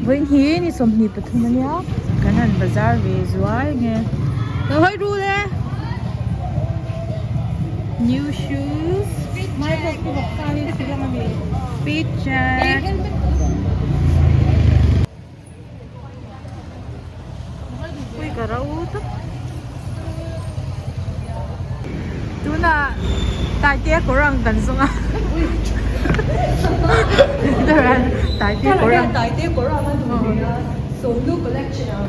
Với hi ni som ni pathum ania kanan bazaar ve zuai nge lo hoi ru le new shoes mai ko ku bakka ni sila mami fit jack ui karau tu na Taitea korang kan sunga Taitea korang kan solo collection ang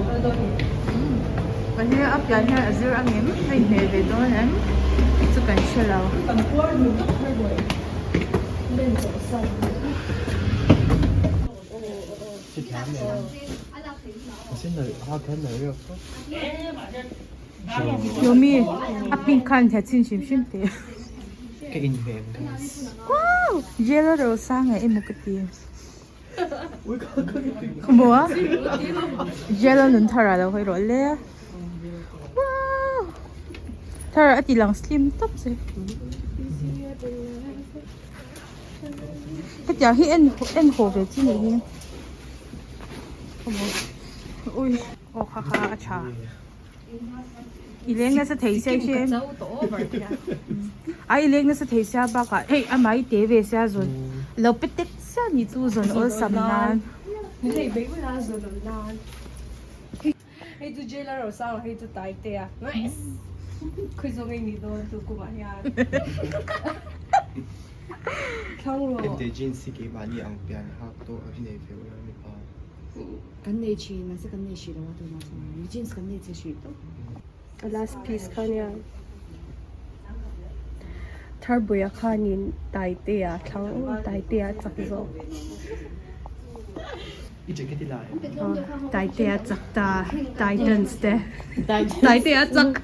Kasi apyan niya azur angin ay neve doon ang ito kan siya lao. Yomi apin kan siya chin shim te. Wow, yellow rosa nga imukati. 뭐야? 젤러는 타라다 거의 rol래. 와우. 타라 아티랑 슬림 탑세. 그냥 히엔 호베 지네. ui, haha cha. Ilang nasa Taitea siya. Ay ilang nasa Taitea baka. Hey, amay TV siya zon. Lopitik siya ni Zuzon o samnan. Hey, baby na zon nan. Hey, tu jela ro sa hey tu Taitea. Nice. Koi zo ngai ni don tu kumayan. Khang ro. Em jeans si ke bani ang pian hak to abhi nei fe ora ni pa. Kan nei chi na se kan nei shi ro to na so. Ni jeans kan nei che shi to. Last piece kanya. Tarbuya kanin Taitea, khang Taitea chakzo. I jacket la. Taitea chakta, Titans de. Taitea chak.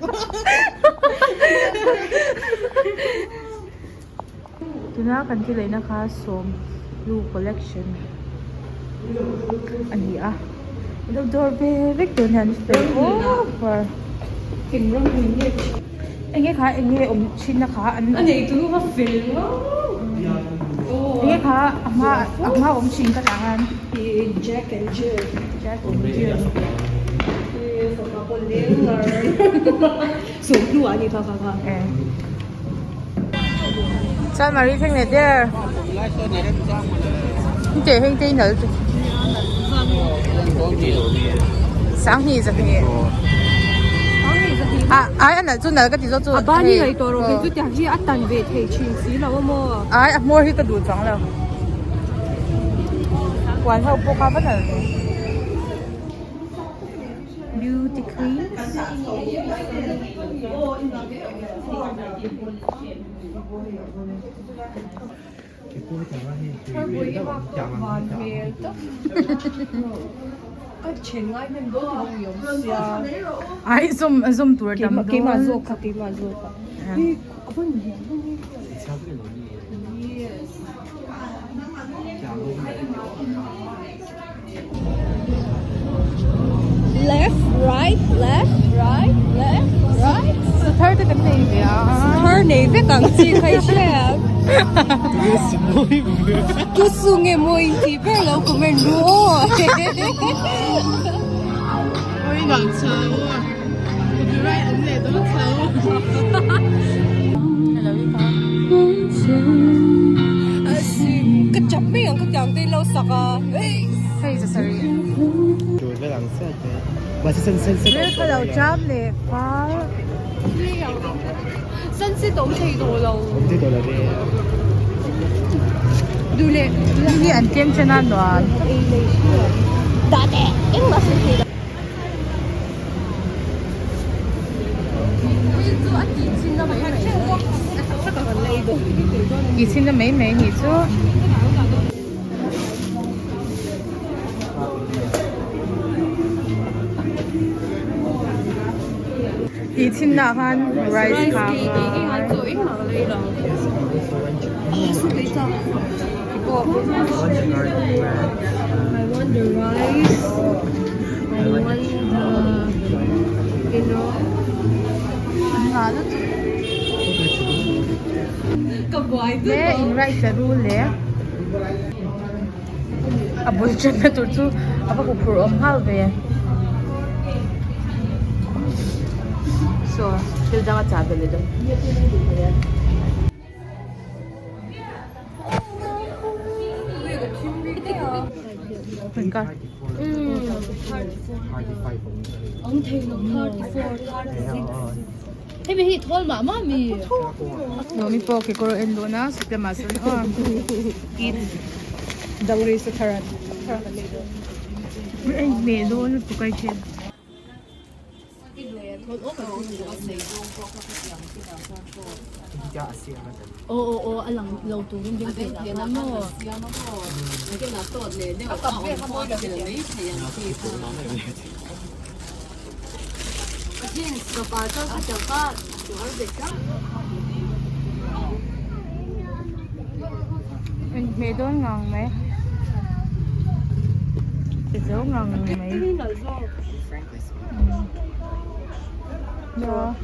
Tuna kan kilay na ka som blue collection. Ani the doorbell doon yan over. Kingrang ni. Enge ka chin na ka an. Ano ito ka film? Enge ka ama chin ka tangan. Jack and Jill. Jack and Jill. So blue ani ka. Eh. Sao mà đi thanh này there? Chị hình tin nữa. Sáng hi rồi thì. Ai anh chú nào cái gì chú? Bani này tôi rồi chú tiếng gì ăn về thì chuyện gì là mà. Ai mua hi cái đủ trắng rồi. Quán hậu bốc cá vẫn là beauty cream. Ai zoom tour đam Cái mà rô cả. Left, right. So third cái này vậy à? Third này với càng chi khai chef. Cứ suy nghĩ mọi thứ bây giờ cũng mình đùa. Ôi ngon xấu à. Cái right anh này tốt xấu. Hello đi con. Cái chấm mấy cái chẳng tên lâu sạc à. Hey, sorry. Rồi với lăng xe thế. Và sen. cái đầu chấm này quá. Sân si tổng thị đồ lâu. Không biết đâu là đi. Đủ lệ. Ini ăn kem cho nên đó. Đã đẻ, em mà xin thị.以前的美你说。Tí chín nạ han rice khá cake cái hàng chỗ ít mà lấy đâu. Số lấy sao? I want the rice. I want the, you know. Ngā đó Cầm quái tư. Lẽ in rice là ru lẽ à bùi chân là tụi chú à bác cụ ôm hal về so kêu jangan cabai itu Bentar. Ông thầy nó 34, 36. Thế bây giờ thôi mà mami. No, mi po kay Koro and Luna sa Tamasan. Eat dangri sa karat. Ay, may doon po kay Chen. Oo, alang lâu tu yung tiền lắm rồi. May doon ngang mấy. Cái dấu ngang mấy. Đó.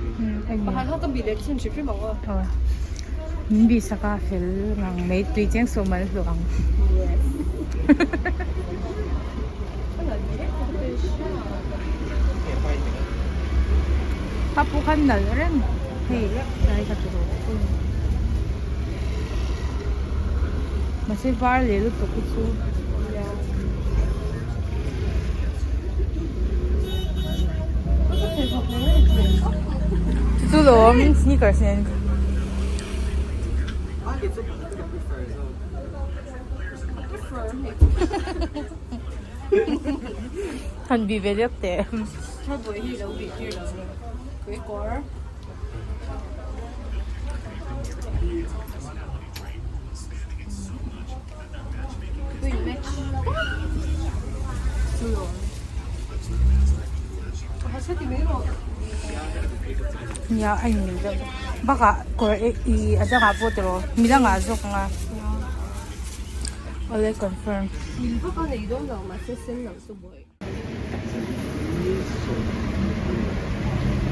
Anh Mà hắn có bị lệ chân chỉ phải bảo à. thôi. Mình bị sa cà phê ngang mấy tùy chén số mấy luang. Papukan na rin. Hey, dahil ka turo. Masih barley lu to kutsu. Itu loh, sneakers yan. Hắn bị về đẹp tệ. Thôi buổi đi đâu bị kia đâu rồi. Cái quả. Ya, ay nila. Baka kor i ada nga po pero mila nga azok nga. Wala confirm. 일부 안에 이런 거 아마 쓸쓸 없어 보여.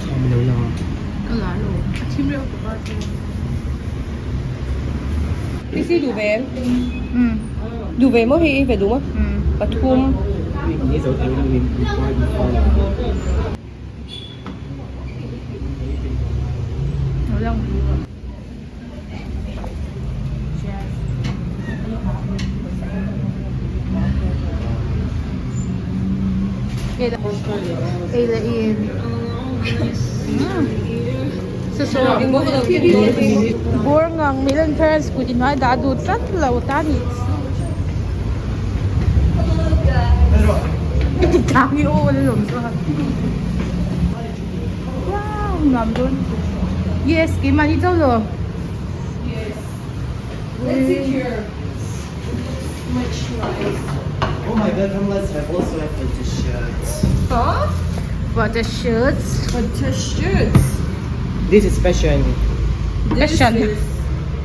처음 나오나. Lalo. Chimreo ko ba to? Cái gì đủ về? Hmm. Đủ về mới hi về đúng không? Và thum. Ini dấu theo mình Walang. Ila in. So bor ngang milan parents ko din da du tat lautan it. Tangi o wala lom so. Wow, ngam don. Yes, kay manito lo. Let's see here. Much nice. Oh my god, let's have also have like the shirts. Huh? What the shirts? But the shirts. This is fashion. Fashion.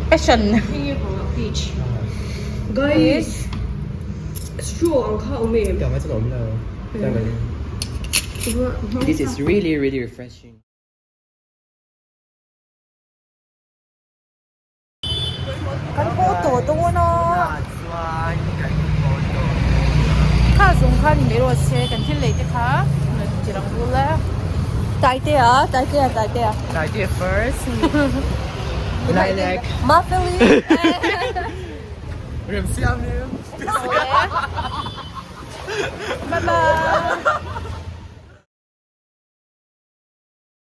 Fashion. Here for beach. Guys. Straw ang kaume. Cảm ơn rất ổn đâu. This is really, really refreshing. Kan photo to no. Ka sung kan mero se kan thil lei te kha. Na jirang bula. Taitea. Idea first. Lilac. Muffly. Rem siam. Bye bye.